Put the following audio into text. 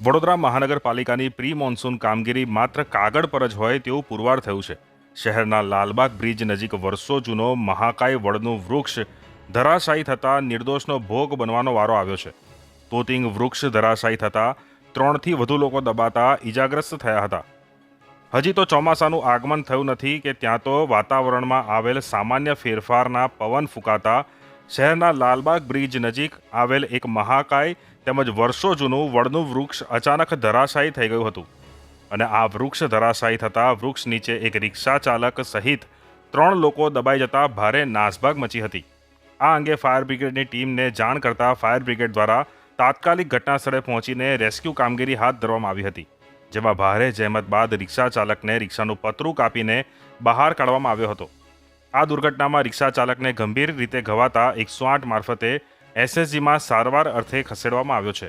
વડોદરા મહાનગરપાલિકાની pre monsoon કામગીરી માત્ર કાગળ પર જ હોય તેવું પુરવાર થયું છે. શહેરના લાલબાગ બ્રિજ નજીક વર્ષો જૂનો મહાકાય વડનું વૃક્ષ ધરાશાયી થતાં નિર્દોષનો ભોગ બનવાનો વારો આવ્યો છે. તોતિંગ વૃક્ષ ધરાશાયી થતાં 3થી વધુ લોકો દબાતા ઈજાગ્રસ્ત થયા હતા. હજી તો ચોમાસાનું આગમન થયું નથી કે ત્યાં તો વાતાવરણમાં આવેલ સામાન્ય ફેરફારના પવન ફૂંકાતા શહેરના લાલબાગ બ્રિજ નજીક આવેલ એક મહાકાય તેમજ વર્ષો જૂનું વડનું વૃક્ષ અચાનક ધરાશાયી થઈ ગયું હતું અને આ વૃક્ષ ધરાશાયી થતાં વૃક્ષ નીચે એક રિક્ષા ચાલક સહિત 3 લોકો દબાઈ જતા ભારે નાસભાગ મચી હતી. આ અંગે ફાયર બ્રિગેડની ટીમને જાણ કરતા ફાયર બ્રિગેડ દ્વારા તાત્કાલિક ઘટનાસ્થળે પહોંચીને રેસ્ક્યુ કામગીરી હાથ ધરવામાં આવી હતી, જેમાં ભારે જહેમત બાદ રિક્ષા ચાલકને રિક્ષાનું પતરું કાપીને બહાર કાઢવામાં આવ્યો હતો. આ દુર્ઘટનામાં રિક્ષા ચાલકને ગંભીર રીતે ઘવાતા 108 મારફતે એસએસજીમાં સારવાર અર્થે ખસેડવામાં આવ્યો છે.